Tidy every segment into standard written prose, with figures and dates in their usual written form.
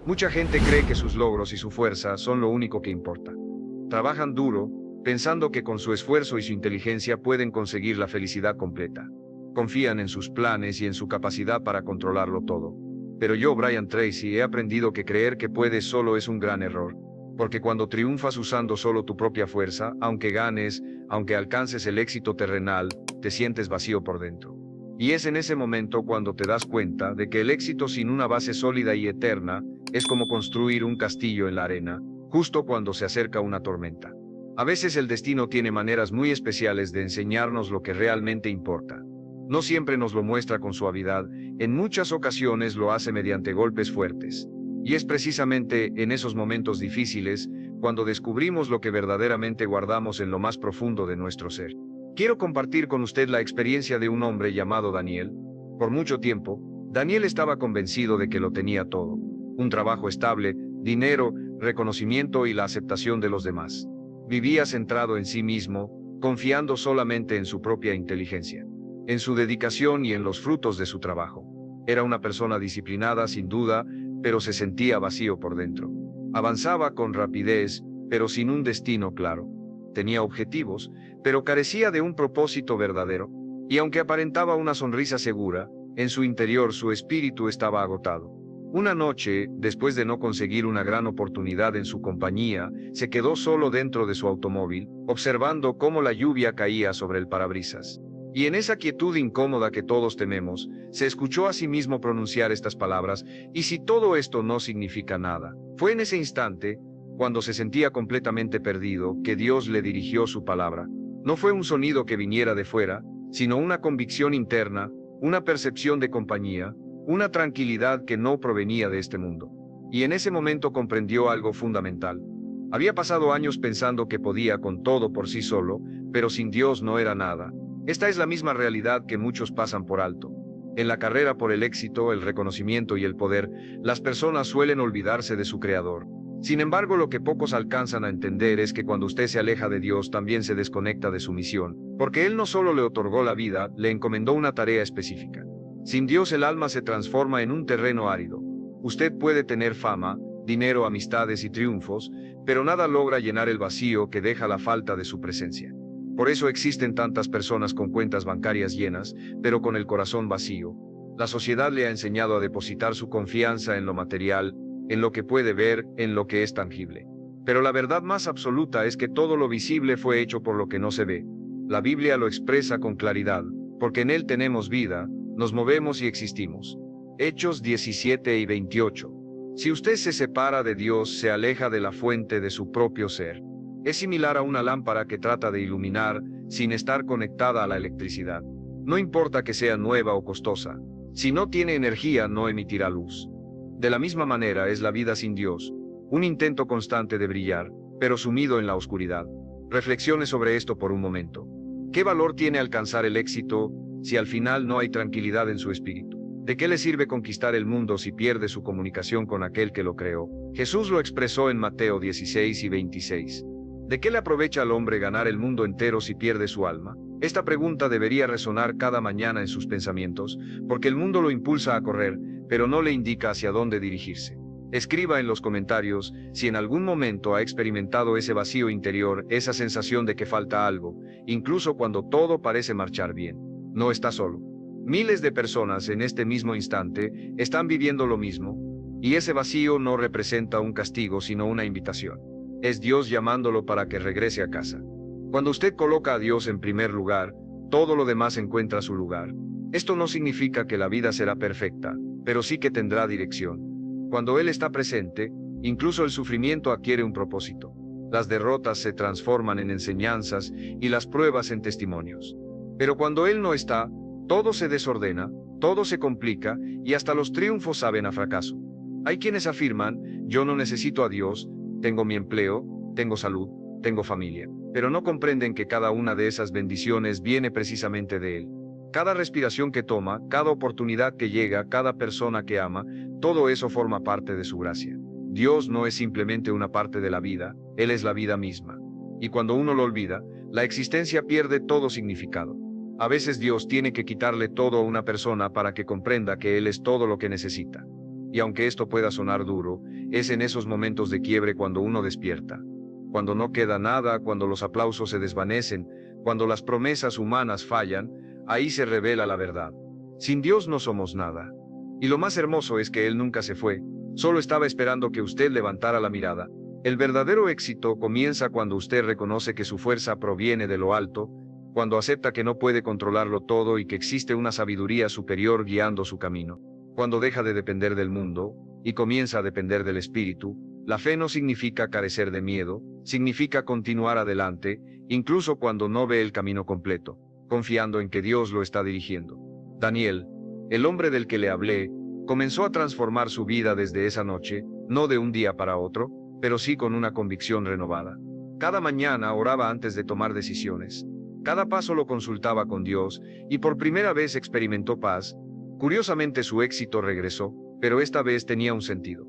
Mucha gente cree que sus logros y su fuerza son lo único que importa. Trabajan duro, pensando que con su esfuerzo y su inteligencia pueden conseguir la felicidad completa. Confían en sus planes y en su capacidad para controlarlo todo. Pero yo, Brian Tracy, he aprendido que creer que puedes solo es un gran error. Porque cuando triunfas usando solo tu propia fuerza, aunque ganes, aunque alcances el éxito terrenal, te sientes vacío por dentro. Y es en ese momento cuando te das cuenta de que el éxito sin una base sólida y eterna es como construir un castillo en la arena, justo cuando se acerca una tormenta. A veces el destino tiene maneras muy especiales de enseñarnos lo que realmente importa. No siempre nos lo muestra con suavidad, en muchas ocasiones lo hace mediante golpes fuertes. Y es precisamente en esos momentos difíciles cuando descubrimos lo que verdaderamente guardamos en lo más profundo de nuestro ser. Quiero compartir con usted la experiencia de un hombre llamado Daniel. Por mucho tiempo, Daniel estaba convencido de que lo tenía todo. Un trabajo estable, dinero, reconocimiento y la aceptación de los demás. Vivía centrado en sí mismo, confiando solamente en su propia inteligencia, en su dedicación y en los frutos de su trabajo. Era una persona disciplinada, sin duda, pero se sentía vacío por dentro. Avanzaba con rapidez, pero sin un destino claro. Tenía objetivos, pero carecía de un propósito verdadero. Y aunque aparentaba una sonrisa segura, en su interior su espíritu estaba agotado. Una noche, después de no conseguir una gran oportunidad en su compañía, se quedó solo dentro de su automóvil, observando cómo la lluvia caía sobre el parabrisas. Y en esa quietud incómoda que todos tememos, se escuchó a sí mismo pronunciar estas palabras: ¿y si todo esto no significa nada? Fue en ese instante, cuando se sentía completamente perdido, que Dios le dirigió su palabra. No fue un sonido que viniera de fuera, sino una convicción interna, una percepción de compañía, una tranquilidad que no provenía de este mundo. Y en ese momento comprendió algo fundamental. Había pasado años pensando que podía con todo por sí solo, pero sin Dios no era nada. Esta es la misma realidad que muchos pasan por alto. En la carrera por el éxito, el reconocimiento y el poder, las personas suelen olvidarse de su Creador. Sin embargo, lo que pocos alcanzan a entender es que cuando usted se aleja de Dios también se desconecta de su misión, porque Él no solo le otorgó la vida, le encomendó una tarea específica. Sin Dios el alma se transforma en un terreno árido. Usted puede tener fama, dinero, amistades y triunfos, pero nada logra llenar el vacío que deja la falta de su presencia. Por eso existen tantas personas con cuentas bancarias llenas, pero con el corazón vacío. La sociedad le ha enseñado a depositar su confianza en lo material, en lo que puede ver, en lo que es tangible. Pero la verdad más absoluta es que todo lo visible fue hecho por lo que no se ve. La Biblia lo expresa con claridad, porque en Él tenemos vida, nos movemos y existimos. Hechos 17 y 28. Si usted se separa de Dios, se aleja de la fuente de su propio ser. Es similar a una lámpara que trata de iluminar, sin estar conectada a la electricidad. No importa que sea nueva o costosa. Si no tiene energía, no emitirá luz. De la misma manera es la vida sin Dios, un intento constante de brillar, pero sumido en la oscuridad. Reflexione sobre esto por un momento. ¿Qué valor tiene alcanzar el éxito si al final no hay tranquilidad en su espíritu? ¿De qué le sirve conquistar el mundo si pierde su comunicación con aquel que lo creó? Jesús lo expresó en Mateo 16 y 26. ¿De qué le aprovecha al hombre ganar el mundo entero si pierde su alma? Esta pregunta debería resonar cada mañana en sus pensamientos, porque el mundo lo impulsa a correr, pero no le indica hacia dónde dirigirse. Escriba en los comentarios si en algún momento ha experimentado ese vacío interior, esa sensación de que falta algo, incluso cuando todo parece marchar bien. No está solo. Miles de personas en este mismo instante están viviendo lo mismo, y ese vacío no representa un castigo sino una invitación. Es Dios llamándolo para que regrese a casa. Cuando usted coloca a Dios en primer lugar, todo lo demás encuentra su lugar. Esto no significa que la vida será perfecta, pero sí que tendrá dirección. Cuando Él está presente, incluso el sufrimiento adquiere un propósito. Las derrotas se transforman en enseñanzas y las pruebas en testimonios. Pero cuando Él no está, todo se desordena, todo se complica y hasta los triunfos saben a fracaso. Hay quienes afirman: yo no necesito a Dios, tengo mi empleo, tengo salud, tengo familia, pero no comprenden que cada una de esas bendiciones viene precisamente de Él. Cada respiración que toma, cada oportunidad que llega, cada persona que ama, todo eso forma parte de su gracia. Dios no es simplemente una parte de la vida, Él es la vida misma. Y cuando uno lo olvida, la existencia pierde todo significado. A veces Dios tiene que quitarle todo a una persona para que comprenda que Él es todo lo que necesita. Y aunque esto pueda sonar duro, es en esos momentos de quiebre cuando uno despierta. Cuando no queda nada, cuando los aplausos se desvanecen, cuando las promesas humanas fallan, ahí se revela la verdad. Sin Dios no somos nada. Y lo más hermoso es que Él nunca se fue, solo estaba esperando que usted levantara la mirada. El verdadero éxito comienza cuando usted reconoce que su fuerza proviene de lo alto, cuando acepta que no puede controlarlo todo y que existe una sabiduría superior guiando su camino. Cuando deja de depender del mundo y comienza a depender del Espíritu. La fe no significa carecer de miedo, significa continuar adelante, incluso cuando no ve el camino completo, confiando en que Dios lo está dirigiendo. Daniel, el hombre del que le hablé, comenzó a transformar su vida desde esa noche, no de un día para otro, pero sí con una convicción renovada. Cada mañana oraba antes de tomar decisiones. Cada paso lo consultaba con Dios, y por primera vez experimentó paz. Curiosamente su éxito regresó, pero esta vez tenía un sentido.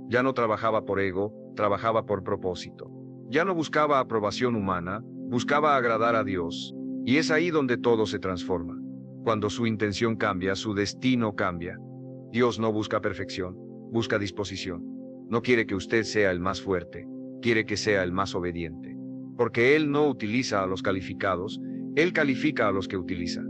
Ya no trabajaba por ego, trabajaba por propósito. Ya no buscaba aprobación humana, buscaba agradar a Dios. Y es ahí donde todo se transforma. Cuando su intención cambia, su destino cambia. Dios no busca perfección, busca disposición. No quiere que usted sea el más fuerte, quiere que sea el más obediente. Porque Él no utiliza a los calificados, Él califica a los que utiliza.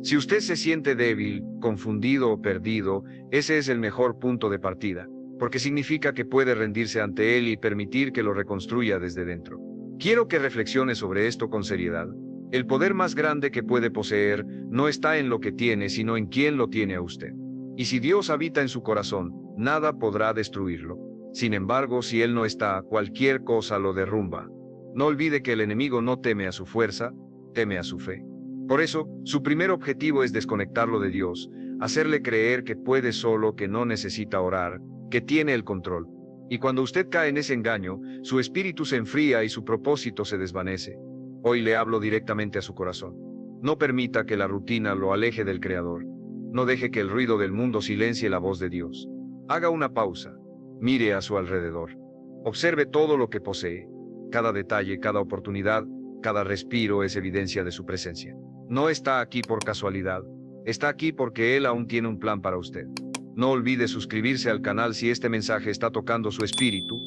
Si usted se siente débil, confundido o perdido, ese es el mejor punto de partida, porque significa que puede rendirse ante Él y permitir que lo reconstruya desde dentro. Quiero que reflexione sobre esto con seriedad. El poder más grande que puede poseer no está en lo que tiene, sino en quién lo tiene a usted. Y si Dios habita en su corazón, nada podrá destruirlo. Sin embargo, si Él no está, cualquier cosa lo derrumba. No olvide que el enemigo no teme a su fuerza, teme a su fe. Por eso, su primer objetivo es desconectarlo de Dios, hacerle creer que puede solo, que no necesita orar, que tiene el control. Y cuando usted cae en ese engaño, su espíritu se enfría y su propósito se desvanece. Hoy le hablo directamente a su corazón. No permita que la rutina lo aleje del Creador. No deje que el ruido del mundo silencie la voz de Dios. Haga una pausa. Mire a su alrededor. Observe todo lo que posee. Cada detalle, cada oportunidad, cada respiro es evidencia de su presencia. No está aquí por casualidad. Está aquí porque Él aún tiene un plan para usted. No olvide suscribirse al canal si este mensaje está tocando su espíritu,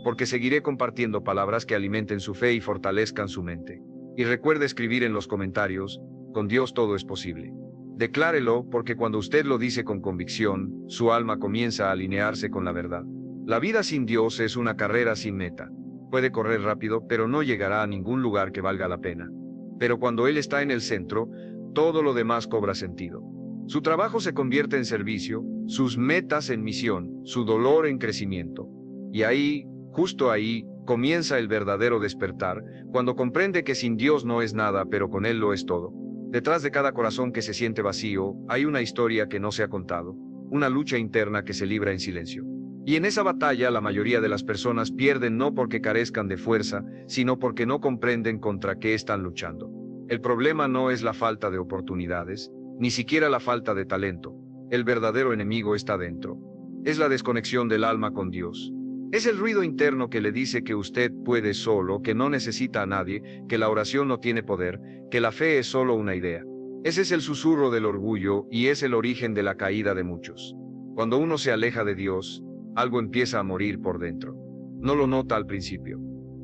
porque seguiré compartiendo palabras que alimenten su fe y fortalezcan su mente. Y recuerde escribir en los comentarios, con Dios todo es posible. Declárelo, porque cuando usted lo dice con convicción, su alma comienza a alinearse con la verdad. La vida sin Dios es una carrera sin meta. Puede correr rápido, pero no llegará a ningún lugar que valga la pena. Pero cuando Él está en el centro, todo lo demás cobra sentido. Su trabajo se convierte en servicio, sus metas en misión, su dolor en crecimiento. Y ahí, justo ahí, comienza el verdadero despertar, cuando comprende que sin Dios no es nada, pero con Él lo es todo. Detrás de cada corazón que se siente vacío, hay una historia que no se ha contado, una lucha interna que se libra en silencio. Y en esa batalla la mayoría de las personas pierden no porque carezcan de fuerza, sino porque no comprenden contra qué están luchando. El problema no es la falta de oportunidades, ni siquiera la falta de talento. El verdadero enemigo está dentro. Es la desconexión del alma con Dios. Es el ruido interno que le dice que usted puede solo, que no necesita a nadie, que la oración no tiene poder, que la fe es solo una idea. Ese es el susurro del orgullo y es el origen de la caída de muchos. Cuando uno se aleja de Dios, algo empieza a morir por dentro. No lo nota al principio.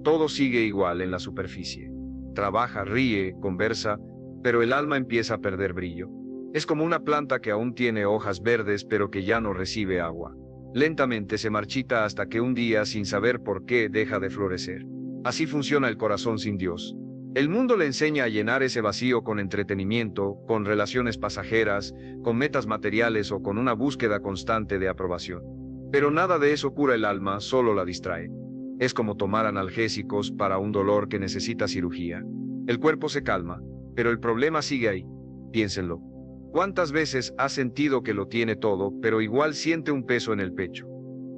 Todo sigue igual en la superficie. Trabaja, ríe, conversa, pero el alma empieza a perder brillo. Es como una planta que aún tiene hojas verdes pero que ya no recibe agua. Lentamente se marchita hasta que un día, sin saber por qué, deja de florecer. Así funciona el corazón sin Dios. El mundo le enseña a llenar ese vacío con entretenimiento, con relaciones pasajeras, con metas materiales o con una búsqueda constante de aprobación. Pero nada de eso cura el alma, solo la distrae. Es como tomar analgésicos para un dolor que necesita cirugía. El cuerpo se calma, pero el problema sigue ahí. Piénsenlo. ¿Cuántas veces ha sentido que lo tiene todo, pero igual siente un peso en el pecho?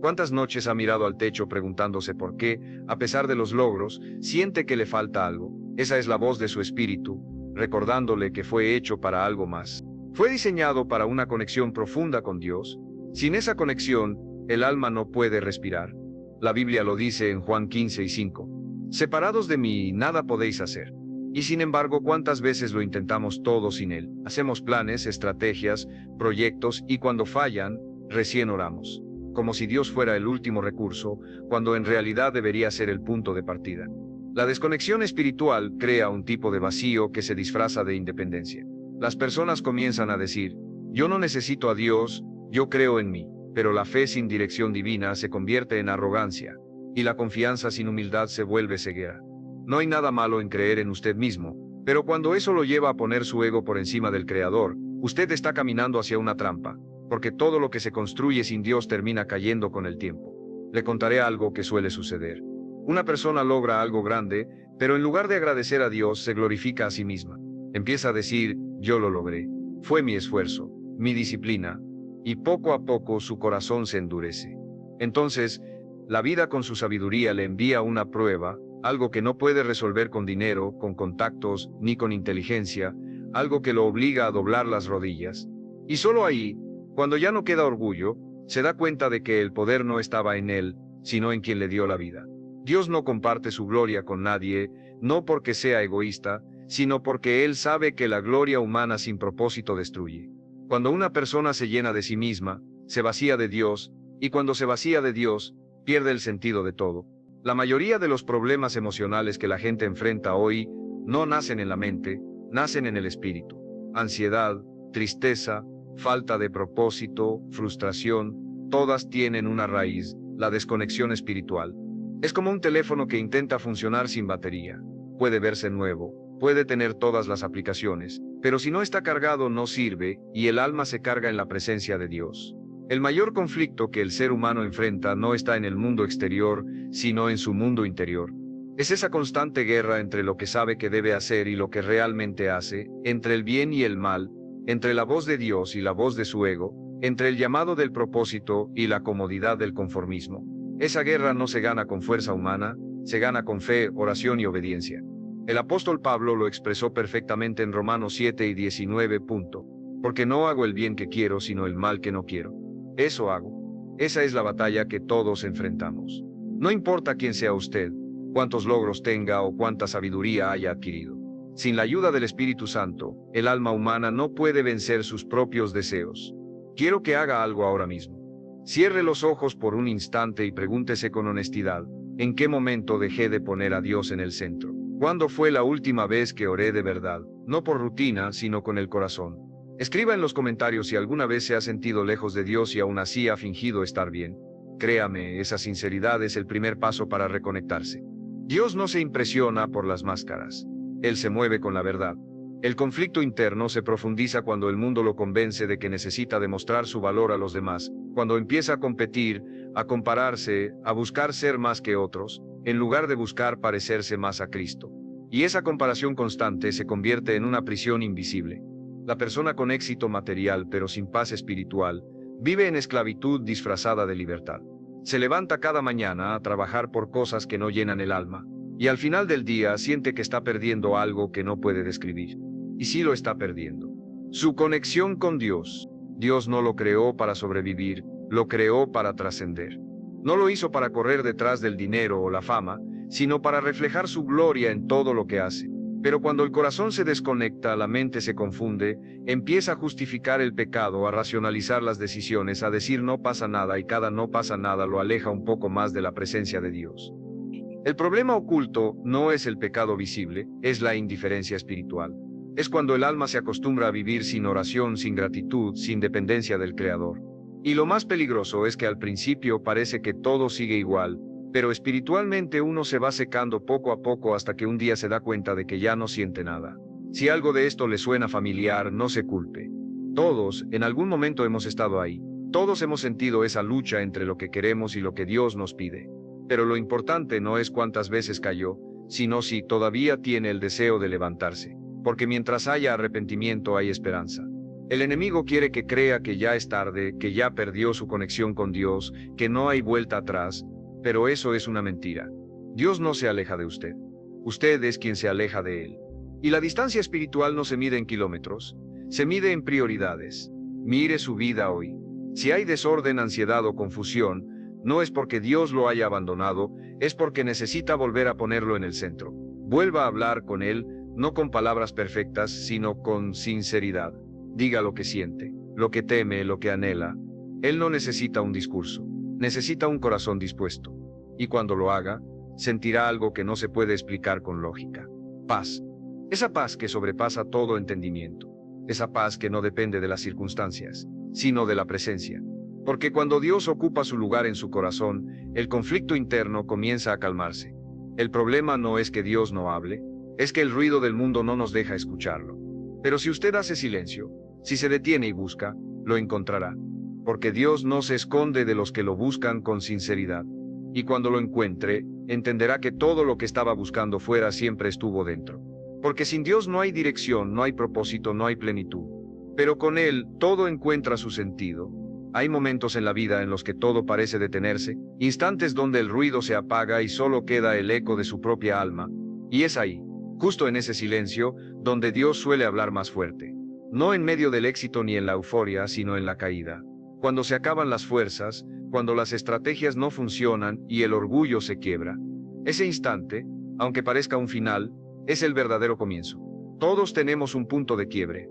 ¿Cuántas noches ha mirado al techo preguntándose por qué, a pesar de los logros, siente que le falta algo? Esa es la voz de su espíritu, recordándole que fue hecho para algo más. Fue diseñado para una conexión profunda con Dios. Sin esa conexión, el alma no puede respirar. La Biblia lo dice en Juan 15:5. Separados de mí, nada podéis hacer. Y sin embargo, ¿cuántas veces lo intentamos todo sin Él? Hacemos planes, estrategias, proyectos y cuando fallan, recién oramos. como si Dios fuera el último recurso, cuando en realidad debería ser el punto de partida. La desconexión espiritual crea un tipo de vacío que se disfraza de independencia. Las personas comienzan a decir, yo no necesito a Dios, yo creo en mí, pero la fe sin dirección divina se convierte en arrogancia, y la confianza sin humildad se vuelve ceguera. No hay nada malo en creer en usted mismo, pero cuando eso lo lleva a poner su ego por encima del Creador, usted está caminando hacia una trampa, porque todo lo que se construye sin Dios termina cayendo con el tiempo. Le contaré algo que suele suceder. Una persona logra algo grande, pero en lugar de agradecer a Dios se glorifica a sí misma. Empieza a decir, yo lo logré. Fue mi esfuerzo, mi disciplina, y poco a poco su corazón se endurece. Entonces, la vida con su sabiduría le envía una prueba, algo que no puede resolver con dinero, con contactos, ni con inteligencia, algo que lo obliga a doblar las rodillas. Y solo ahí, cuando ya no queda orgullo, se da cuenta de que el poder no estaba en él, sino en quien le dio la vida. Dios no comparte su gloria con nadie, no porque sea egoísta, sino porque Él sabe que la gloria humana sin propósito destruye. Cuando una persona se llena de sí misma, se vacía de Dios, y cuando se vacía de Dios, pierde el sentido de todo. La mayoría de los problemas emocionales que la gente enfrenta hoy no nacen en la mente, nacen en el espíritu. Ansiedad, tristeza, falta de propósito, frustración, todas tienen una raíz, la desconexión espiritual. Es como un teléfono que intenta funcionar sin batería. Puede verse nuevo, puede tener todas las aplicaciones, pero si no está cargado no sirve, y el alma se carga en la presencia de Dios. El mayor conflicto que el ser humano enfrenta no está en el mundo exterior, sino en su mundo interior. Es esa constante guerra entre lo que sabe que debe hacer y lo que realmente hace, entre el bien y el mal, entre la voz de Dios y la voz de su ego, entre el llamado del propósito y la comodidad del conformismo. Esa guerra no se gana con fuerza humana, se gana con fe, oración y obediencia. El apóstol Pablo lo expresó perfectamente en Romanos 7 y 19. Porque no hago el bien que quiero, sino el mal que no quiero. Eso hago. Esa es la batalla que todos enfrentamos. No importa quién sea usted, cuántos logros tenga o cuánta sabiduría haya adquirido. Sin la ayuda del Espíritu Santo, el alma humana no puede vencer sus propios deseos. Quiero que haga algo ahora mismo. Cierre los ojos por un instante y pregúntese con honestidad, ¿en qué momento dejé de poner a Dios en el centro? ¿Cuándo fue la última vez que oré de verdad, no por rutina, sino con el corazón? Escriba en los comentarios si alguna vez se ha sentido lejos de Dios y aún así ha fingido estar bien. Créame, esa sinceridad es el primer paso para reconectarse. Dios no se impresiona por las máscaras. Él se mueve con la verdad. El conflicto interno se profundiza cuando el mundo lo convence de que necesita demostrar su valor a los demás, cuando empieza a competir, a compararse, a buscar ser más que otros, en lugar de buscar parecerse más a Cristo. Y esa comparación constante se convierte en una prisión invisible. La persona con éxito material pero sin paz espiritual, vive en esclavitud disfrazada de libertad. Se levanta cada mañana a trabajar por cosas que no llenan el alma, y al final del día siente que está perdiendo algo que no puede describir. Y sí lo está perdiendo. Su conexión con Dios. Dios no lo creó para sobrevivir, lo creó para trascender. No lo hizo para correr detrás del dinero o la fama, sino para reflejar su gloria en todo lo que hace. Pero cuando el corazón se desconecta, la mente se confunde, empieza a justificar el pecado, a racionalizar las decisiones, a decir no pasa nada, y cada no pasa nada lo aleja un poco más de la presencia de Dios. El problema oculto no es el pecado visible, es la indiferencia espiritual. Es cuando el alma se acostumbra a vivir sin oración, sin gratitud, sin dependencia del Creador. Y lo más peligroso es que al principio parece que todo sigue igual, pero espiritualmente uno se va secando poco a poco hasta que un día se da cuenta de que ya no siente nada. Si algo de esto le suena familiar, no se culpe. Todos, en algún momento hemos estado ahí. Todos hemos sentido esa lucha entre lo que queremos y lo que Dios nos pide. Pero lo importante no es cuántas veces cayó, sino si todavía tiene el deseo de levantarse. Porque mientras haya arrepentimiento hay esperanza. El enemigo quiere que crea que ya es tarde, que ya perdió su conexión con Dios, que no hay vuelta atrás, pero eso es una mentira. Dios no se aleja de usted. Usted es quien se aleja de Él. Y la distancia espiritual no se mide en kilómetros, se mide en prioridades. Mire su vida hoy. Si hay desorden, ansiedad o confusión, no es porque Dios lo haya abandonado, es porque necesita volver a ponerlo en el centro. Vuelva a hablar con Él, no con palabras perfectas, sino con sinceridad. Diga lo que siente, lo que teme, lo que anhela. Él no necesita un discurso. necesita un corazón dispuesto. Y cuando lo haga, sentirá algo que no se puede explicar con lógica. Paz. Esa paz que sobrepasa todo entendimiento. Esa paz que no depende de las circunstancias, sino de la presencia. Porque cuando Dios ocupa su lugar en su corazón, el conflicto interno comienza a calmarse. El problema no es que Dios no hable, es que el ruido del mundo no nos deja escucharlo. Pero si usted hace silencio, si se detiene y busca, lo encontrará. Porque Dios no se esconde de los que lo buscan con sinceridad. Y cuando lo encuentre, entenderá que todo lo que estaba buscando fuera siempre estuvo dentro. Porque sin Dios no hay dirección, no hay propósito, no hay plenitud. Pero con Él todo encuentra su sentido. Hay momentos en la vida en los que todo parece detenerse, instantes donde el ruido se apaga y solo queda el eco de su propia alma. Y es ahí, justo en ese silencio, donde Dios suele hablar más fuerte. No en medio del éxito ni en la euforia, sino en la caída. Cuando se acaban las fuerzas, cuando las estrategias no funcionan y el orgullo se quiebra. Ese instante, aunque parezca un final, es el verdadero comienzo. Todos tenemos un punto de quiebre.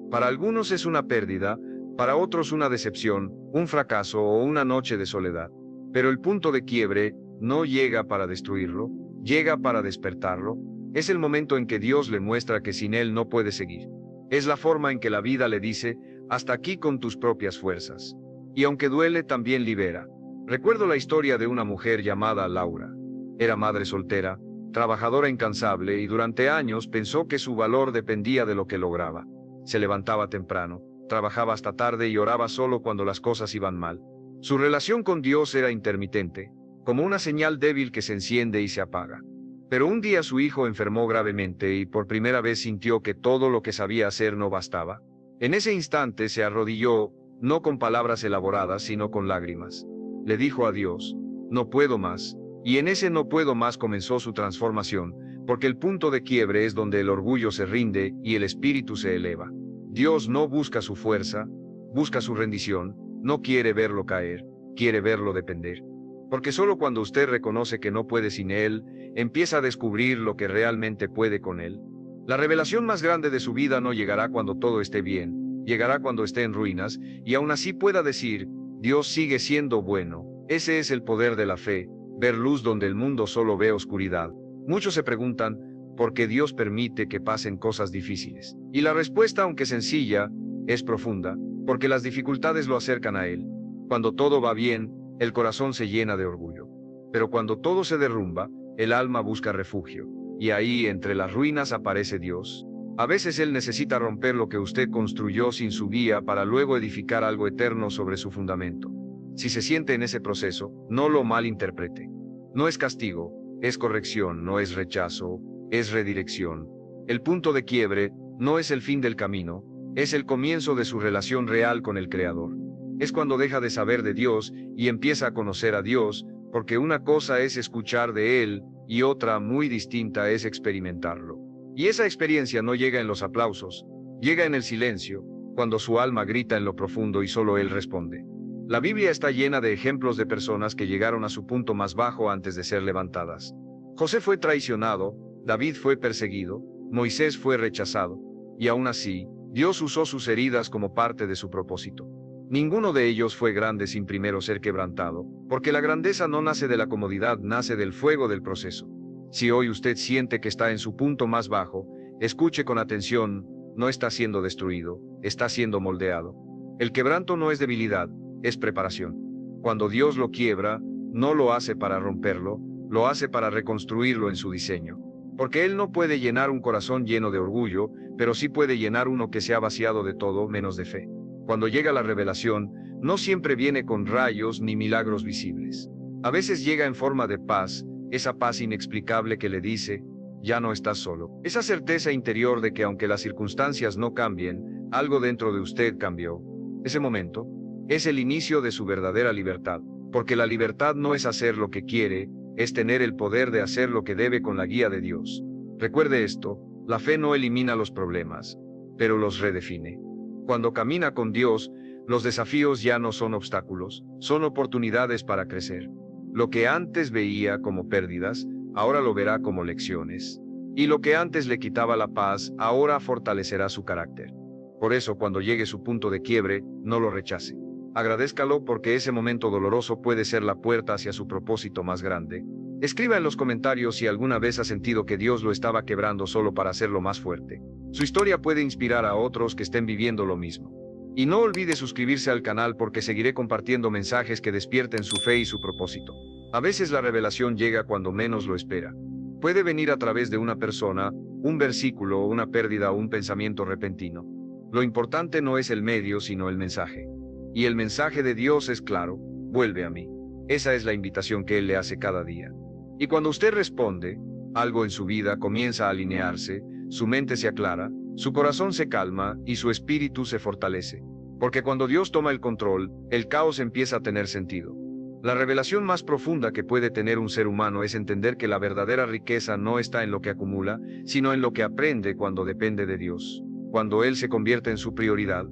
Para algunos es una pérdida, para otros una decepción, un fracaso o una noche de soledad. Pero el punto de quiebre no llega para destruirlo, llega para despertarlo. Es el momento en que Dios le muestra que sin Él no puede seguir. Es la forma en que la vida le dice, hasta aquí con tus propias fuerzas. Y aunque duele, también libera. Recuerdo la historia de una mujer llamada Laura. Era madre soltera, trabajadora incansable y durante años pensó que su valor dependía de lo que lograba. Se levantaba temprano, trabajaba hasta tarde y oraba solo cuando las cosas iban mal. Su relación con Dios era intermitente, como una señal débil que se enciende y se apaga. Pero un día su hijo enfermó gravemente y por primera vez sintió que todo lo que sabía hacer no bastaba. En ese instante se arrodilló, no con palabras elaboradas sino con lágrimas. Le dijo a Dios, no puedo más. Y en ese no puedo más comenzó su transformación, porque el punto de quiebre es donde el orgullo se rinde y el espíritu se eleva. Dios no busca su fuerza, busca su rendición, no quiere verlo caer, quiere verlo depender. Porque solo cuando usted reconoce que no puede sin Él, empieza a descubrir lo que realmente puede con Él. La revelación más grande de su vida no llegará cuando todo esté bien, llegará cuando esté en ruinas, y aún así pueda decir, Dios sigue siendo bueno. Ese es el poder de la fe, ver luz donde el mundo solo ve oscuridad. Muchos se preguntan, ¿por qué Dios permite que pasen cosas difíciles? Y la respuesta, aunque sencilla, es profunda, porque las dificultades lo acercan a Él. Cuando todo va bien, el corazón se llena de orgullo. Pero cuando todo se derrumba, el alma busca refugio. Y ahí, entre las ruinas, aparece Dios. A veces Él necesita romper lo que usted construyó sin su guía para luego edificar algo eterno sobre su fundamento. Si se siente en ese proceso, no lo malinterprete. No es castigo, es corrección, no es rechazo, es redirección. El punto de quiebre no es el fin del camino, es el comienzo de su relación real con el Creador. Es cuando deja de saber de Dios y empieza a conocer a Dios, porque una cosa es escuchar de Él y otra muy distinta es experimentarlo. Y esa experiencia no llega en los aplausos, llega en el silencio, cuando su alma grita en lo profundo y solo Él responde. La Biblia está llena de ejemplos de personas que llegaron a su punto más bajo antes de ser levantadas. José fue traicionado, David fue perseguido, Moisés fue rechazado, y aún así, Dios usó sus heridas como parte de su propósito. Ninguno de ellos fue grande sin primero ser quebrantado, porque la grandeza no nace de la comodidad, nace del fuego del proceso. Si hoy usted siente que está en su punto más bajo, escuche con atención, no está siendo destruido, está siendo moldeado. El quebranto no es debilidad, es preparación. Cuando Dios lo quiebra, no lo hace para romperlo, lo hace para reconstruirlo en su diseño. Porque Él no puede llenar un corazón lleno de orgullo, pero sí puede llenar uno que se ha vaciado de todo menos de fe. Cuando llega la revelación, no siempre viene con rayos ni milagros visibles. A veces llega en forma de paz, esa paz inexplicable que le dice, ya no estás solo. Esa certeza interior de que aunque las circunstancias no cambien, algo dentro de usted cambió. Ese momento es el inicio de su verdadera libertad, porque la libertad no es hacer lo que quiere, es tener el poder de hacer lo que debe con la guía de Dios. Recuerde esto, la fe no elimina los problemas, pero los redefine. Cuando camina con Dios, los desafíos ya no son obstáculos, son oportunidades para crecer. Lo que antes veía como pérdidas, ahora lo verá como lecciones. Y lo que antes le quitaba la paz, ahora fortalecerá su carácter. Por eso, cuando llegue su punto de quiebre, no lo rechace. Agradézcalo porque ese momento doloroso puede ser la puerta hacia su propósito más grande. Escriba en los comentarios si alguna vez ha sentido que Dios lo estaba quebrando solo para hacerlo más fuerte. Su historia puede inspirar a otros que estén viviendo lo mismo. Y no olvide suscribirse al canal porque seguiré compartiendo mensajes que despierten su fe y su propósito. A veces la revelación llega cuando menos lo espera. Puede venir a través de una persona, un versículo, una pérdida o un pensamiento repentino. Lo importante no es el medio, sino el mensaje. Y el mensaje de Dios es claro: vuelve a mí. Esa es la invitación que Él le hace cada día. Y cuando usted responde, algo en su vida comienza a alinearse, su mente se aclara, su corazón se calma y su espíritu se fortalece. Porque cuando Dios toma el control, el caos empieza a tener sentido. La revelación más profunda que puede tener un ser humano es entender que la verdadera riqueza no está en lo que acumula, sino en lo que aprende cuando depende de Dios. Cuando Él se convierte en su prioridad,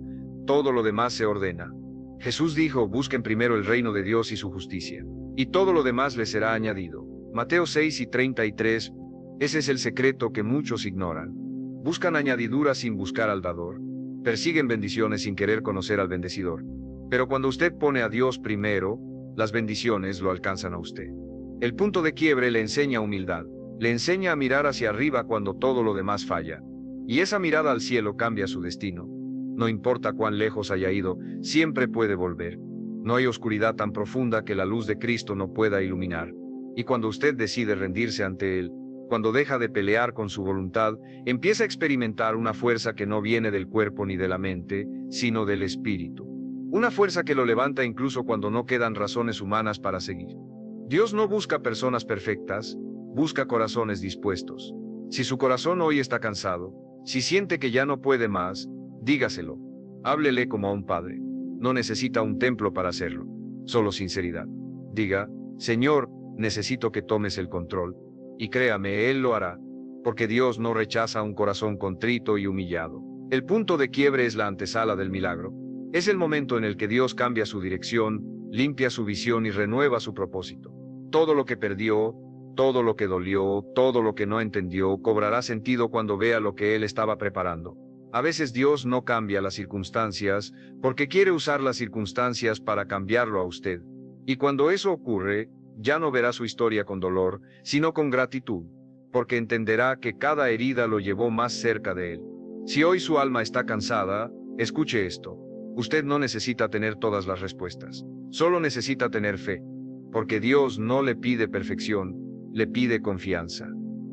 todo lo demás se ordena. Jesús dijo: busquen primero el reino de Dios y su justicia, y todo lo demás les será añadido. Mateo 6:33. Ese es el secreto que muchos ignoran. Buscan añadiduras sin buscar al dador. Persiguen bendiciones sin querer conocer al bendecidor. Pero cuando usted pone a Dios primero, las bendiciones lo alcanzan a usted. El punto de quiebre le enseña humildad. Le enseña a mirar hacia arriba cuando todo lo demás falla. Y esa mirada al cielo cambia su destino. No importa cuán lejos haya ido, siempre puede volver. No hay oscuridad tan profunda que la luz de Cristo no pueda iluminar. Y cuando usted decide rendirse ante Él, cuando deja de pelear con su voluntad, empieza a experimentar una fuerza que no viene del cuerpo ni de la mente, sino del espíritu. Una fuerza que lo levanta incluso cuando no quedan razones humanas para seguir. Dios no busca personas perfectas, busca corazones dispuestos. Si su corazón hoy está cansado, si siente que ya no puede más, dígaselo. Háblele como a un padre. No necesita un templo para hacerlo, solo sinceridad. Diga: Señor, necesito que tomes el control. Y créame, Él lo hará, porque Dios no rechaza un corazón contrito y humillado. El punto de quiebre es la antesala del milagro. Es el momento en el que Dios cambia su dirección, limpia su visión y renueva su propósito. Todo lo que perdió, todo lo que dolió, todo lo que no entendió, cobrará sentido cuando vea lo que Él estaba preparando. A veces Dios no cambia las circunstancias, porque quiere usar las circunstancias para cambiarlo a usted. Y cuando eso ocurre, ya no verá su historia con dolor, sino con gratitud, porque entenderá que cada herida lo llevó más cerca de Él. Si hoy su alma está cansada, escuche esto. Usted no necesita tener todas las respuestas, solo necesita tener fe, porque Dios no le pide perfección, le pide confianza.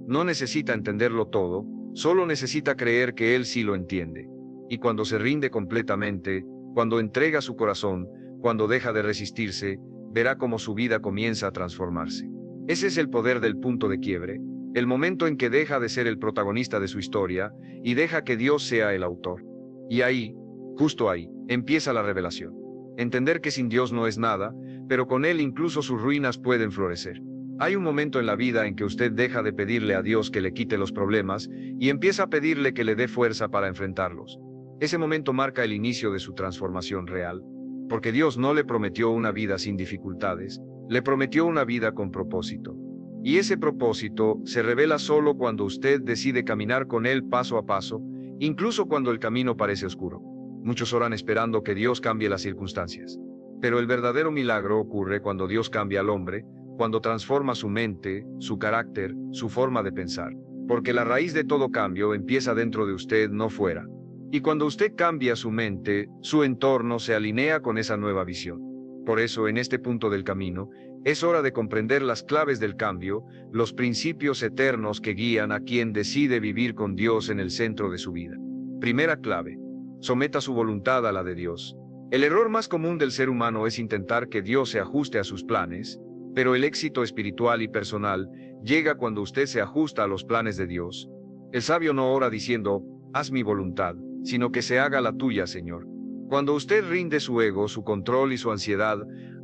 No necesita entenderlo todo, solo necesita creer que Él sí lo entiende. Y cuando se rinde completamente, cuando entrega su corazón, cuando deja de resistirse, verá cómo su vida comienza a transformarse. Ese es el poder del punto de quiebre, el momento en que deja de ser el protagonista de su historia y deja que Dios sea el autor. Y ahí, justo ahí, empieza la revelación. Entender que sin Dios no es nada, pero con Él incluso sus ruinas pueden florecer. Hay un momento en la vida en que usted deja de pedirle a Dios que le quite los problemas y empieza a pedirle que le dé fuerza para enfrentarlos. Ese momento marca el inicio de su transformación real. Porque Dios no le prometió una vida sin dificultades, le prometió una vida con propósito. Y ese propósito se revela solo cuando usted decide caminar con Él paso a paso, incluso cuando el camino parece oscuro. Muchos oran esperando que Dios cambie las circunstancias. Pero el verdadero milagro ocurre cuando Dios cambia al hombre, cuando transforma su mente, su carácter, su forma de pensar. Porque la raíz de todo cambio empieza dentro de usted, no fuera. Y cuando usted cambia su mente, su entorno se alinea con esa nueva visión. Por eso, en este punto del camino, es hora de comprender las claves del cambio, los principios eternos que guían a quien decide vivir con Dios en el centro de su vida. Primera clave: someta su voluntad a la de Dios. El error más común del ser humano es intentar que Dios se ajuste a sus planes, pero el éxito espiritual y personal llega cuando usted se ajusta a los planes de Dios. El sabio no ora diciendo: haz mi voluntad, sino que se haga la tuya, Señor. Cuando usted rinde su ego, su control y su ansiedad,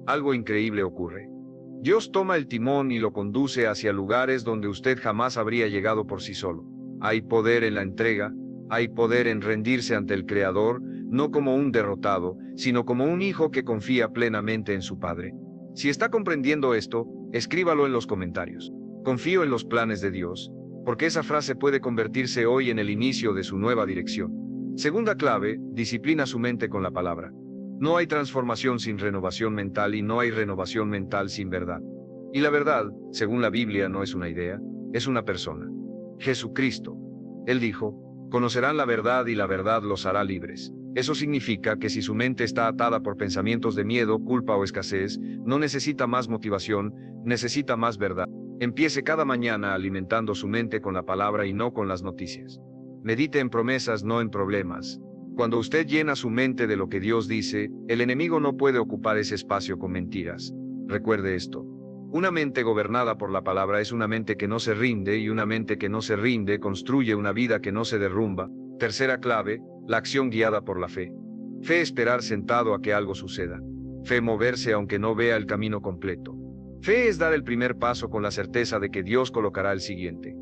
algo increíble ocurre. Dios toma el timón y lo conduce hacia lugares donde usted jamás habría llegado por sí solo. Hay poder en la entrega, hay poder en rendirse ante el Creador, no como un derrotado, sino como un hijo que confía plenamente en su Padre. Si está comprendiendo esto, escríbalo en los comentarios. Confío en los planes de Dios, porque esa frase puede convertirse hoy en el inicio de su nueva dirección. Segunda clave: disciplina su mente con la palabra. No hay transformación sin renovación mental y no hay renovación mental sin verdad. Y la verdad, según la Biblia, no es una idea, es una persona. Jesucristo. Él dijo, conocerán la verdad y la verdad los hará libres. Eso significa que si su mente está atada por pensamientos de miedo, culpa o escasez, no necesita más motivación, necesita más verdad. Empiece cada mañana alimentando su mente con la palabra y no con las noticias. Medite en promesas, no en problemas. Cuando usted llena su mente de lo que Dios dice, el enemigo no puede ocupar ese espacio con mentiras. Recuerde esto. Una mente gobernada por la palabra es una mente que no se rinde y una mente que no se rinde construye una vida que no se derrumba. Tercera clave, la acción guiada por la fe. Fe esperar sentado a que algo suceda. Fe moverse aunque no vea el camino completo. Fe es dar el primer paso con la certeza de que Dios colocará el siguiente.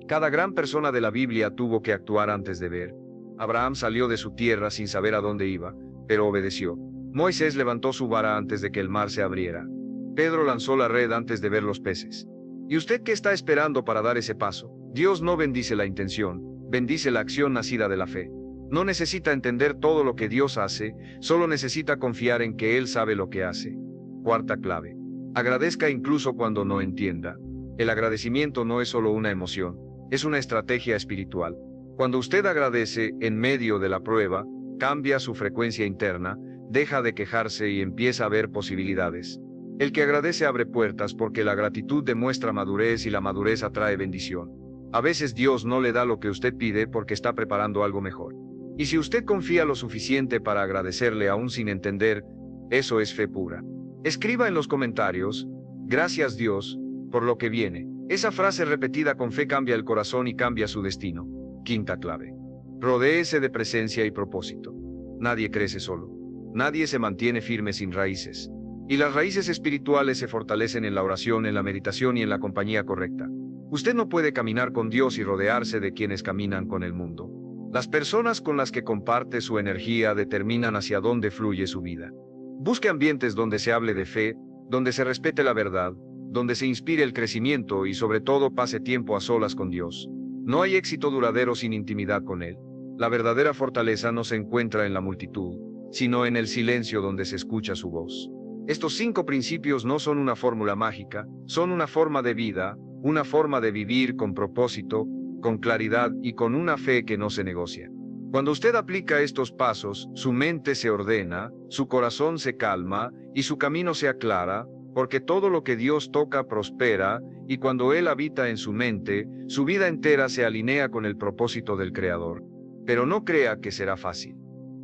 Cada gran persona de la Biblia tuvo que actuar antes de ver. Abraham salió de su tierra sin saber a dónde iba, pero obedeció. Moisés levantó su vara antes de que el mar se abriera. Pedro lanzó la red antes de ver los peces. ¿Y usted qué está esperando para dar ese paso? Dios no bendice la intención, bendice la acción nacida de la fe. No necesita entender todo lo que Dios hace, solo necesita confiar en que Él sabe lo que hace. Cuarta clave. Agradezca incluso cuando no entienda. El agradecimiento no es solo una emoción, es una estrategia espiritual. Cuando usted agradece en medio de la prueba, cambia su frecuencia interna, deja de quejarse y empieza a ver posibilidades. El que agradece abre puertas porque la gratitud demuestra madurez y la madurez atrae bendición. A veces Dios no le da lo que usted pide porque está preparando algo mejor. Y si usted confía lo suficiente para agradecerle aún sin entender, eso es fe pura. Escriba en los comentarios, gracias Dios, por lo que viene. Esa frase repetida con fe cambia el corazón y cambia su destino. Quinta clave. Rodéese de presencia y propósito. Nadie crece solo. Nadie se mantiene firme sin raíces. Y las raíces espirituales se fortalecen en la oración, en la meditación y en la compañía correcta. Usted no puede caminar con Dios y rodearse de quienes caminan con el mundo. Las personas con las que comparte su energía determinan hacia dónde fluye su vida. Busque ambientes donde se hable de fe, donde se respete la verdad, donde se inspire el crecimiento y sobre todo pase tiempo a solas con Dios. No hay éxito duradero sin intimidad con Él. La verdadera fortaleza no se encuentra en la multitud, sino en el silencio donde se escucha su voz. Estos 5 principios no son una fórmula mágica, son una forma de vida, una forma de vivir con propósito, con claridad y con una fe que no se negocia. Cuando usted aplica estos pasos, su mente se ordena, su corazón se calma y su camino se aclara, porque todo lo que Dios toca prospera, y cuando Él habita en su mente, su vida entera se alinea con el propósito del Creador. Pero no crea que será fácil.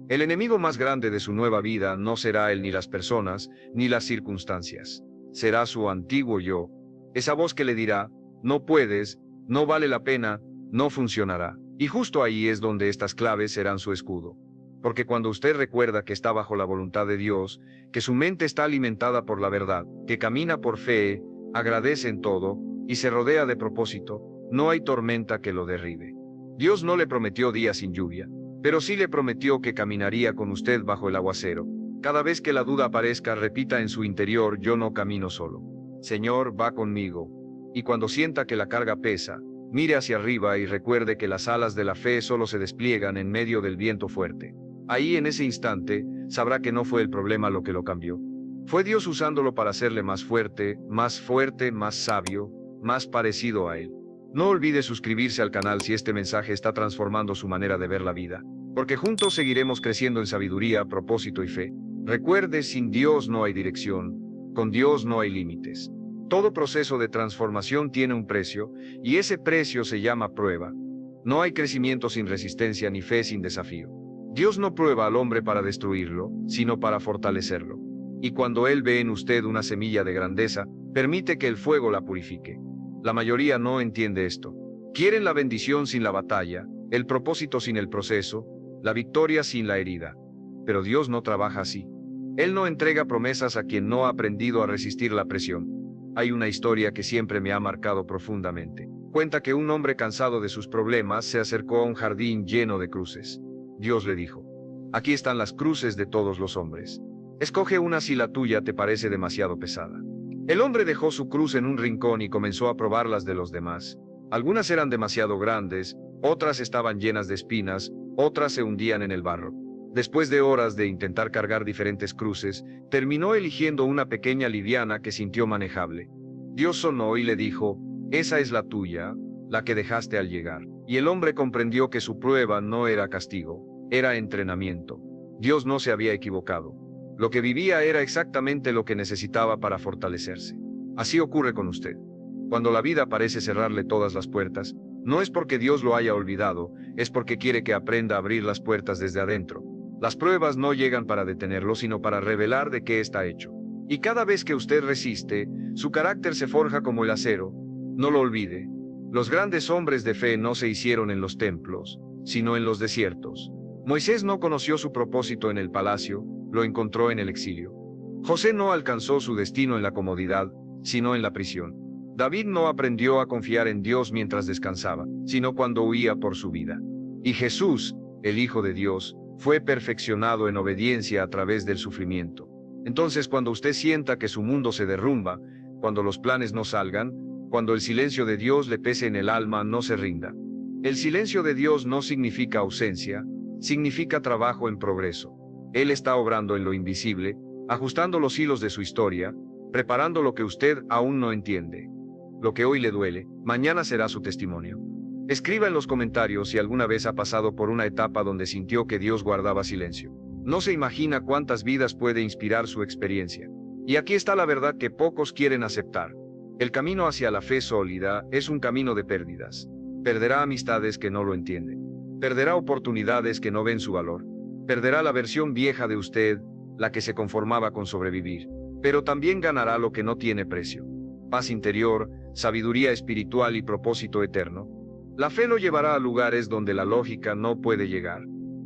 El enemigo más grande de su nueva vida no será él ni las personas, ni las circunstancias. Será su antiguo yo. Esa voz que le dirá, no puedes, no vale la pena, no funcionará. Y justo ahí es donde estas claves serán su escudo. Porque cuando usted recuerda que está bajo la voluntad de Dios, que su mente está alimentada por la verdad, que camina por fe, agradece en todo, y se rodea de propósito, no hay tormenta que lo derribe. Dios no le prometió días sin lluvia, pero sí le prometió que caminaría con usted bajo el aguacero. Cada vez que la duda aparezca, repita en su interior, yo no camino solo. Señor, va conmigo. Y cuando sienta que la carga pesa, mire hacia arriba y recuerde que las alas de la fe solo se despliegan en medio del viento fuerte. Ahí en ese instante, sabrá que no fue el problema lo que lo cambió. Fue Dios usándolo para hacerle más fuerte, más sabio, más parecido a Él. No olvide suscribirse al canal si este mensaje está transformando su manera de ver la vida, porque juntos seguiremos creciendo en sabiduría, propósito y fe. Recuerde, sin Dios no hay dirección, con Dios no hay límites. Todo proceso de transformación tiene un precio, y ese precio se llama prueba. No hay crecimiento sin resistencia ni fe sin desafío. Dios no prueba al hombre para destruirlo, sino para fortalecerlo. Y cuando Él ve en usted una semilla de grandeza, permite que el fuego la purifique. La mayoría no entiende esto. Quieren la bendición sin la batalla, el propósito sin el proceso, la victoria sin la herida. Pero Dios no trabaja así. Él no entrega promesas a quien no ha aprendido a resistir la presión. Hay una historia que siempre me ha marcado profundamente. Cuenta que un hombre cansado de sus problemas se acercó a un jardín lleno de cruces. Dios le dijo, aquí están las cruces de todos los hombres. Escoge una si la tuya te parece demasiado pesada. El hombre dejó su cruz en un rincón y comenzó a probar las de los demás. Algunas eran demasiado grandes, otras estaban llenas de espinas, otras se hundían en el barro. Después de horas de intentar cargar diferentes cruces, terminó eligiendo una pequeña liviana que sintió manejable. Dios sonó y le dijo, esa es la tuya, la que dejaste al llegar. Y el hombre comprendió que su prueba no era castigo, era entrenamiento. Dios no se había equivocado. Lo que vivía era exactamente lo que necesitaba para fortalecerse. Así ocurre con usted. Cuando la vida parece cerrarle todas las puertas, no es porque Dios lo haya olvidado, es porque quiere que aprenda a abrir las puertas desde adentro. Las pruebas no llegan para detenerlo, sino para revelar de qué está hecho. Y cada vez que usted resiste, su carácter se forja como el acero. No lo olvide. Los grandes hombres de fe no se hicieron en los templos, sino en los desiertos. Moisés no conoció su propósito en el palacio, lo encontró en el exilio. José no alcanzó su destino en la comodidad, sino en la prisión. David no aprendió a confiar en Dios mientras descansaba, sino cuando huía por su vida. Y Jesús, el Hijo de Dios, fue perfeccionado en obediencia a través del sufrimiento. Entonces, cuando usted sienta que su mundo se derrumba, cuando los planes no salgan, cuando el silencio de Dios le pese en el alma, no se rinda. El silencio de Dios no significa ausencia, significa trabajo en progreso. Él está obrando en lo invisible, ajustando los hilos de su historia, preparando lo que usted aún no entiende. Lo que hoy le duele, mañana será su testimonio. Escriba en los comentarios si alguna vez ha pasado por una etapa donde sintió que Dios guardaba silencio. No se imagina cuántas vidas puede inspirar su experiencia. Y aquí está la verdad que pocos quieren aceptar. El camino hacia la fe sólida es un camino de pérdidas. Perderá amistades que no lo entienden. Perderá oportunidades que no ven su valor. Perderá la versión vieja de usted, la que se conformaba con sobrevivir. Pero también ganará lo que no tiene precio: paz interior, sabiduría espiritual y propósito eterno. La fe lo llevará a lugares donde la lógica no puede llegar.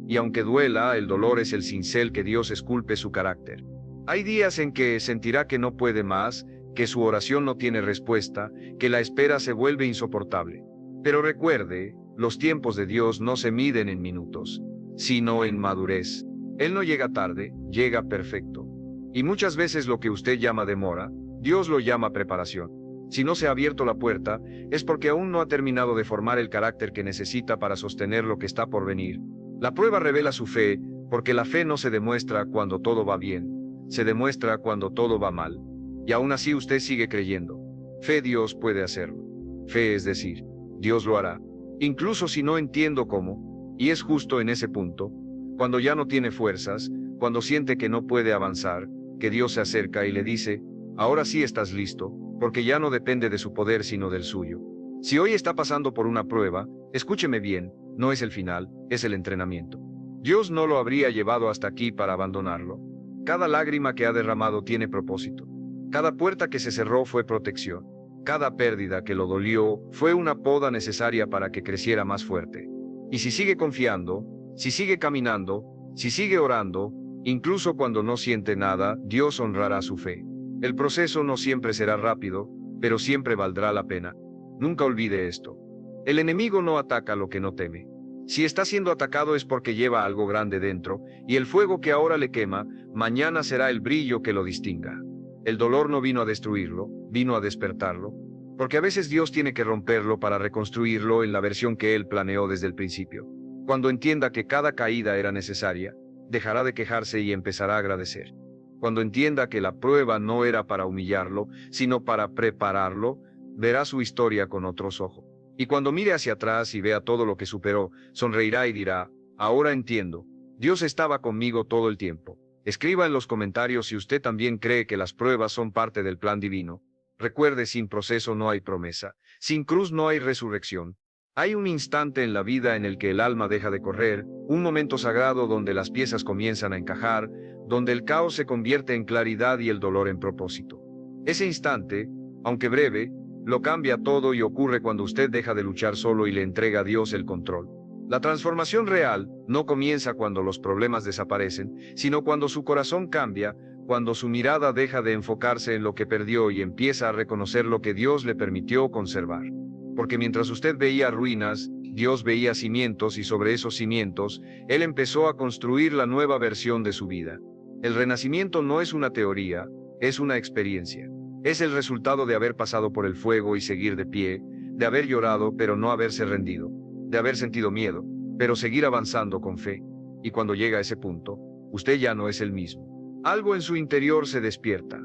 Y aunque duela, el dolor es el cincel que Dios esculpe su carácter. Hay días en que sentirá que no puede más, que su oración no tiene respuesta, que la espera se vuelve insoportable. Pero recuerde, los tiempos de Dios no se miden en minutos, sino en madurez. Él no llega tarde, llega perfecto. Y muchas veces lo que usted llama demora, Dios lo llama preparación. Si no se ha abierto la puerta, es porque aún no ha terminado de formar el carácter que necesita para sostener lo que está por venir. La prueba revela su fe, porque la fe no se demuestra cuando todo va bien, se demuestra cuando todo va mal. Y aún así usted sigue creyendo. Fe, Dios puede hacerlo. Fe es decir, Dios lo hará, incluso si no entiendo cómo. Y es justo en ese punto, cuando ya no tiene fuerzas, cuando siente que no puede avanzar, que Dios se acerca y le dice, ahora sí estás listo, porque ya no depende de su poder sino del suyo. Si hoy está pasando por una prueba, escúcheme bien, no es el final, es el entrenamiento. Dios no lo habría llevado hasta aquí para abandonarlo. Cada lágrima que ha derramado tiene propósito. Cada puerta que se cerró fue protección. Cada pérdida que lo dolió fue una poda necesaria para que creciera más fuerte. Y si sigue confiando, si sigue caminando, si sigue orando, incluso cuando no siente nada, Dios honrará su fe. El proceso no siempre será rápido, pero siempre valdrá la pena. Nunca olvide esto. El enemigo no ataca lo que no teme. Si está siendo atacado es porque lleva algo grande dentro, y el fuego que ahora le quema, mañana será el brillo que lo distinga. El dolor no vino a destruirlo, vino a despertarlo, porque a veces Dios tiene que romperlo para reconstruirlo en la versión que Él planeó desde el principio. Cuando entienda que cada caída era necesaria, dejará de quejarse y empezará a agradecer. Cuando entienda que la prueba no era para humillarlo, sino para prepararlo, verá su historia con otros ojos. Y cuando mire hacia atrás y vea todo lo que superó, sonreirá y dirá, ahora entiendo, Dios estaba conmigo todo el tiempo. Escriba en los comentarios si usted también cree que las pruebas son parte del plan divino. Recuerde, sin proceso no hay promesa, sin cruz no hay resurrección. Hay un instante en la vida en el que el alma deja de correr, un momento sagrado donde las piezas comienzan a encajar, donde el caos se convierte en claridad y el dolor en propósito. Ese instante, aunque breve, lo cambia todo y ocurre cuando usted deja de luchar solo y le entrega a Dios el control. La transformación real no comienza cuando los problemas desaparecen, sino cuando su corazón cambia, cuando su mirada deja de enfocarse en lo que perdió y empieza a reconocer lo que Dios le permitió conservar. Porque mientras usted veía ruinas, Dios veía cimientos y sobre esos cimientos, Él empezó a construir la nueva versión de su vida. El renacimiento no es una teoría, es una experiencia. Es el resultado de haber pasado por el fuego y seguir de pie, de haber llorado pero no haberse rendido, de haber sentido miedo, pero seguir avanzando con fe. Y cuando llega a ese punto, usted ya no es el mismo. Algo en su interior se despierta.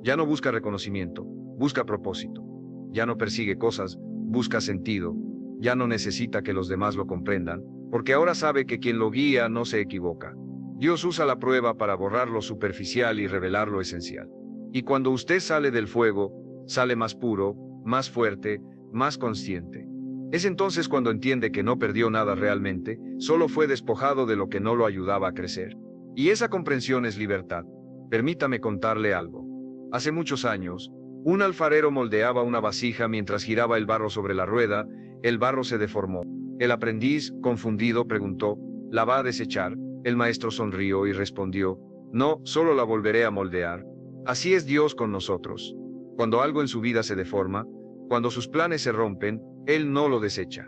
Ya no busca reconocimiento, busca propósito. Ya no persigue cosas, busca sentido. Ya no necesita que los demás lo comprendan, porque ahora sabe que quien lo guía no se equivoca. Dios usa la prueba para borrar lo superficial y revelar lo esencial. Y cuando usted sale del fuego, sale más puro, más fuerte, más consciente. Es entonces cuando entiende que no perdió nada realmente, solo fue despojado de lo que no lo ayudaba a crecer. Y esa comprensión es libertad. Permítame contarle algo. Hace muchos años, un alfarero moldeaba una vasija mientras giraba el barro sobre la rueda. El barro se deformó. El aprendiz, confundido, preguntó, ¿la va a desechar? El maestro sonrió y respondió, no, solo la volveré a moldear. Así es Dios con nosotros. Cuando algo en su vida se deforma, cuando sus planes se rompen, Él no lo desecha.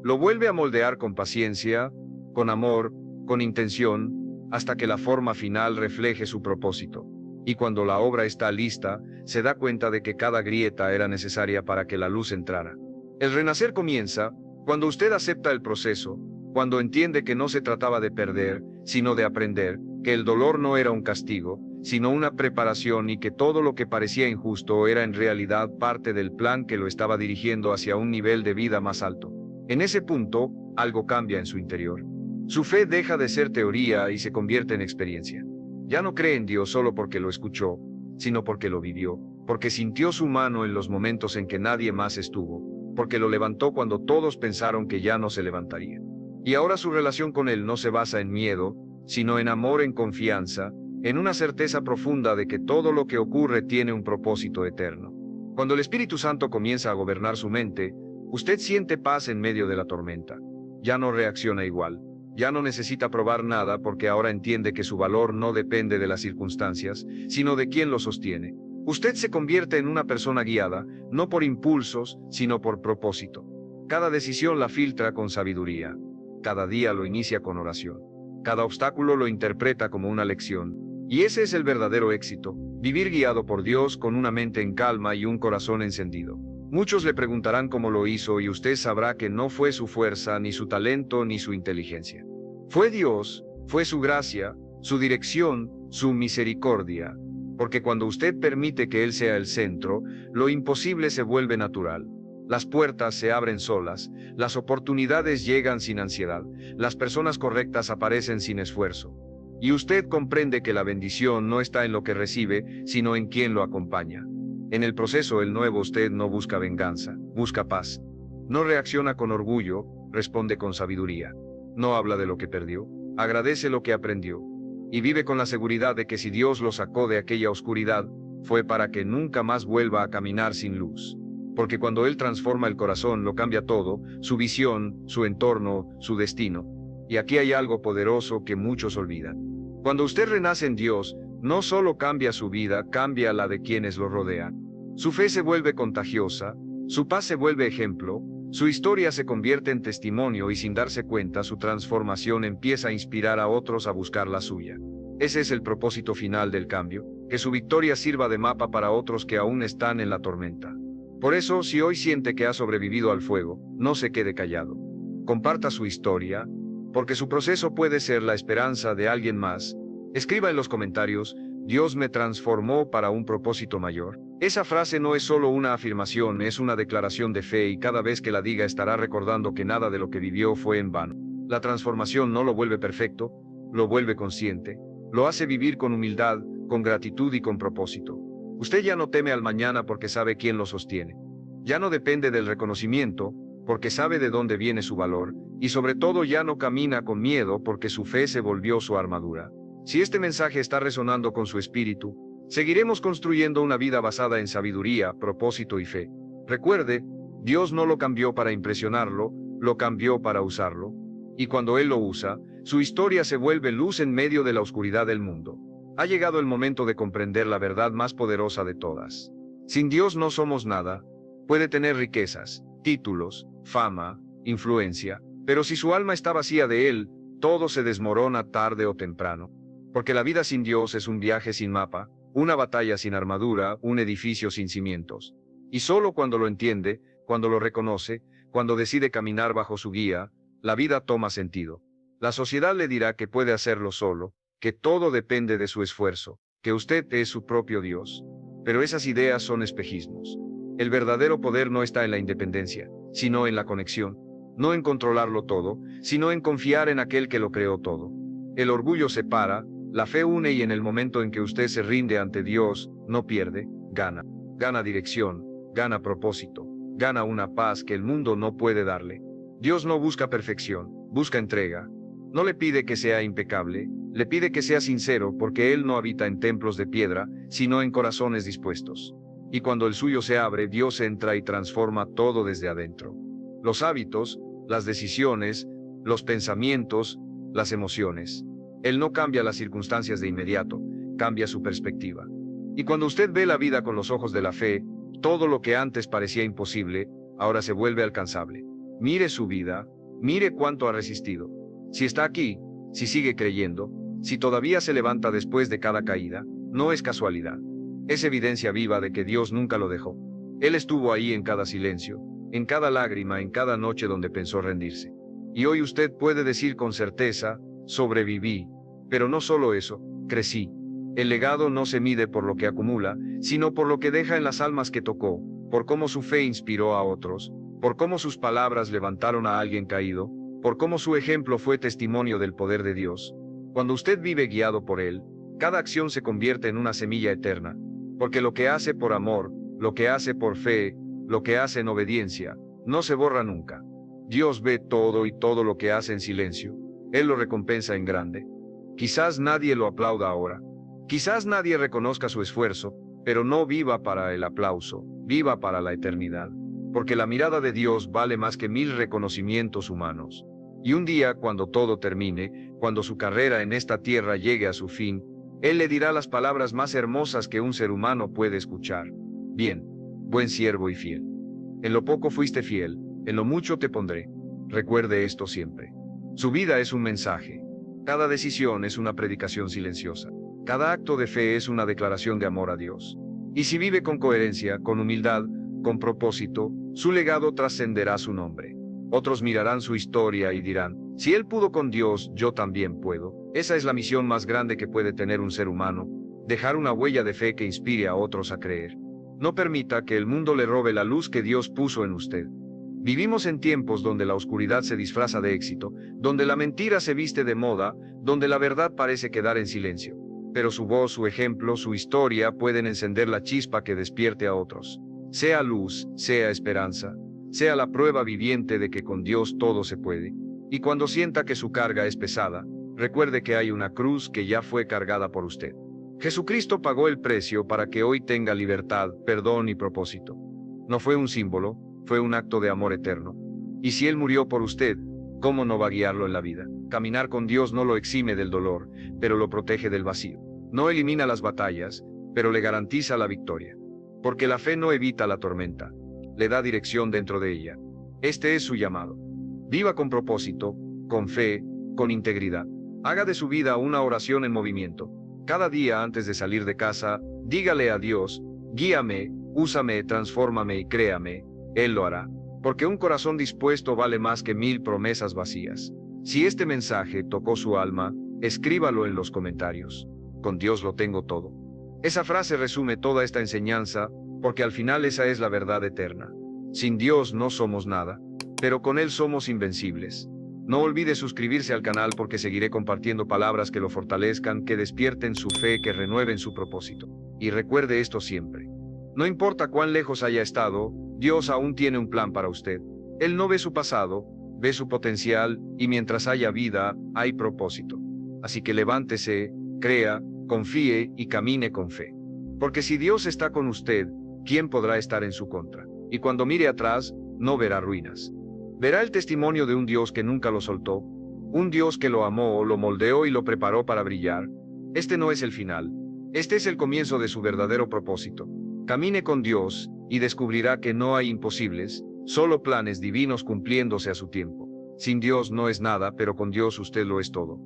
Lo vuelve a moldear con paciencia, con amor, con intención, hasta que la forma final refleje su propósito. Y cuando la obra está lista, se da cuenta de que cada grieta era necesaria para que la luz entrara. El renacer comienza cuando usted acepta el proceso, cuando entiende que no se trataba de perder, sino de aprender, que el dolor no era un castigo, sino una preparación y que todo lo que parecía injusto era en realidad parte del plan que lo estaba dirigiendo hacia un nivel de vida más alto. En ese punto, algo cambia en su interior. Su fe deja de ser teoría y se convierte en experiencia. Ya no cree en Dios solo porque lo escuchó, sino porque lo vivió, porque sintió su mano en los momentos en que nadie más estuvo, porque lo levantó cuando todos pensaron que ya no se levantaría. Y ahora su relación con Él no se basa en miedo, sino en amor, en confianza, en una certeza profunda de que todo lo que ocurre tiene un propósito eterno. Cuando el Espíritu Santo comienza a gobernar su mente, usted siente paz en medio de la tormenta. Ya no reacciona igual. Ya no necesita probar nada porque ahora entiende que su valor no depende de las circunstancias, sino de quien lo sostiene. Usted se convierte en una persona guiada, no por impulsos, sino por propósito. Cada decisión la filtra con sabiduría. Cada día lo inicia con oración. Cada obstáculo lo interpreta como una lección. Y ese es el verdadero éxito, vivir guiado por Dios con una mente en calma y un corazón encendido. Muchos le preguntarán cómo lo hizo y usted sabrá que no fue su fuerza, ni su talento, ni su inteligencia. Fue Dios, fue su gracia, su dirección, su misericordia. Porque cuando usted permite que Él sea el centro, lo imposible se vuelve natural. Las puertas se abren solas, las oportunidades llegan sin ansiedad, las personas correctas aparecen sin esfuerzo. Y usted comprende que la bendición no está en lo que recibe, sino en quien lo acompaña. En el proceso el nuevo usted no busca venganza, busca paz. No reacciona con orgullo, responde con sabiduría. No habla de lo que perdió, agradece lo que aprendió. Y vive con la seguridad de que si Dios lo sacó de aquella oscuridad, fue para que nunca más vuelva a caminar sin luz. Porque cuando Él transforma el corazón lo cambia todo, su visión, su entorno, su destino. Y aquí hay algo poderoso que muchos olvidan. Cuando usted renace en Dios, no solo cambia su vida, cambia la de quienes lo rodean. Su fe se vuelve contagiosa, su paz se vuelve ejemplo, su historia se convierte en testimonio y sin darse cuenta su transformación empieza a inspirar a otros a buscar la suya. Ese es el propósito final del cambio, que su victoria sirva de mapa para otros que aún están en la tormenta. Por eso, si hoy siente que ha sobrevivido al fuego, no se quede callado. Comparta su historia, porque su proceso puede ser la esperanza de alguien más. Escriba en los comentarios, Dios me transformó para un propósito mayor. Esa frase no es solo una afirmación, es una declaración de fe y cada vez que la diga estará recordando que nada de lo que vivió fue en vano. La transformación no lo vuelve perfecto, lo vuelve consciente, lo hace vivir con humildad, con gratitud y con propósito. Usted ya no teme al mañana porque sabe quién lo sostiene. Ya no depende del reconocimiento, porque sabe de dónde viene su valor, y sobre todo ya no camina con miedo porque su fe se volvió su armadura. Si este mensaje está resonando con su espíritu, seguiremos construyendo una vida basada en sabiduría, propósito y fe. Recuerde, Dios no lo cambió para impresionarlo, lo cambió para usarlo. Y cuando Él lo usa, su historia se vuelve luz en medio de la oscuridad del mundo. Ha llegado el momento de comprender la verdad más poderosa de todas. Sin Dios no somos nada. Puede tener riquezas, títulos, fama, influencia, pero si su alma está vacía de Él, todo se desmorona tarde o temprano. Porque la vida sin Dios es un viaje sin mapa, una batalla sin armadura, un edificio sin cimientos. Y solo cuando lo entiende, cuando lo reconoce, cuando decide caminar bajo su guía, la vida toma sentido. La sociedad le dirá que puede hacerlo solo, que todo depende de su esfuerzo, que usted es su propio Dios. Pero esas ideas son espejismos. El verdadero poder no está en la independencia, sino en la conexión. No en controlarlo todo, sino en confiar en aquel que lo creó todo. El orgullo separa, la fe une y en el momento en que usted se rinde ante Dios, no pierde, gana. Gana dirección, gana propósito, gana una paz que el mundo no puede darle. Dios no busca perfección, busca entrega. No le pide que sea impecable, le pide que sea sincero porque Él no habita en templos de piedra, sino en corazones dispuestos. Y cuando el suyo se abre, Dios entra y transforma todo desde adentro. Los hábitos, las decisiones, los pensamientos, las emociones. Él no cambia las circunstancias de inmediato, cambia su perspectiva. Y cuando usted ve la vida con los ojos de la fe, todo lo que antes parecía imposible, ahora se vuelve alcanzable. Mire su vida, mire cuánto ha resistido. Si está aquí, si sigue creyendo, si todavía se levanta después de cada caída, no es casualidad. Es evidencia viva de que Dios nunca lo dejó. Él estuvo ahí en cada silencio, en cada lágrima, en cada noche donde pensó rendirse. Y hoy usted puede decir con certeza, sobreviví. Pero no solo eso, crecí. El legado no se mide por lo que acumula, sino por lo que deja en las almas que tocó, por cómo su fe inspiró a otros, por cómo sus palabras levantaron a alguien caído, por cómo su ejemplo fue testimonio del poder de Dios. Cuando usted vive guiado por Él, cada acción se convierte en una semilla eterna, porque lo que hace por amor, lo que hace por fe, lo que hace en obediencia, no se borra nunca. Dios ve todo y todo lo que hace en silencio. Él lo recompensa en grande. Quizás nadie lo aplauda ahora. Quizás nadie reconozca su esfuerzo, pero no viva para el aplauso, viva para la eternidad. Porque la mirada de Dios vale más que 1000 reconocimientos humanos. Y un día, cuando todo termine, cuando su carrera en esta tierra llegue a su fin, Él le dirá las palabras más hermosas que un ser humano puede escuchar. Bien, buen siervo y fiel. En lo poco fuiste fiel, en lo mucho te pondré. Recuerde esto siempre. Su vida es un mensaje. Cada decisión es una predicación silenciosa. Cada acto de fe es una declaración de amor a Dios. Y si vive con coherencia, con humildad, con propósito, su legado trascenderá su nombre. Otros mirarán su historia y dirán, si él pudo con Dios, yo también puedo. Esa es la misión más grande que puede tener un ser humano, dejar una huella de fe que inspire a otros a creer. No permita que el mundo le robe la luz que Dios puso en usted. Vivimos en tiempos donde la oscuridad se disfraza de éxito, donde la mentira se viste de moda, donde la verdad parece quedar en silencio. Pero su voz, su ejemplo, su historia pueden encender la chispa que despierte a otros. Sea luz, sea esperanza, sea la prueba viviente de que con Dios todo se puede. Y cuando sienta que su carga es pesada, recuerde que hay una cruz que ya fue cargada por usted. Jesucristo pagó el precio para que hoy tenga libertad, perdón y propósito. No fue un símbolo, fue un acto de amor eterno. Y si Él murió por usted, ¿cómo no va a guiarlo en la vida? Caminar con Dios no lo exime del dolor, pero lo protege del vacío. No elimina las batallas, pero le garantiza la victoria. Porque la fe no evita la tormenta, le da dirección dentro de ella. Este es su llamado. Viva con propósito, con fe, con integridad. Haga de su vida una oración en movimiento. Cada día antes de salir de casa, dígale a Dios, guíame, úsame, transfórmame y créame, Él lo hará. Porque un corazón dispuesto vale más que 1000 promesas vacías. Si este mensaje tocó su alma, escríbalo en los comentarios. Con Dios lo tengo todo. Esa frase resume toda esta enseñanza, porque al final esa es la verdad eterna. Sin Dios no somos nada, pero con Él somos invencibles. No olvide suscribirse al canal porque seguiré compartiendo palabras que lo fortalezcan, que despierten su fe, que renueven su propósito. Y recuerde esto siempre. No importa cuán lejos haya estado, Dios aún tiene un plan para usted. Él no ve su pasado, ve su potencial, y mientras haya vida, hay propósito. Así que levántese, crea, confíe y camine con fe. Porque si Dios está con usted, ¿quién podrá estar en su contra? Y cuando mire atrás, no verá ruinas. Verá el testimonio de un Dios que nunca lo soltó, un Dios que lo amó, lo moldeó y lo preparó para brillar. Este no es el final. Este es el comienzo de su verdadero propósito. Camine con Dios, y descubrirá que no hay imposibles, solo planes divinos cumpliéndose a su tiempo. Sin Dios no es nada, pero con Dios usted lo es todo.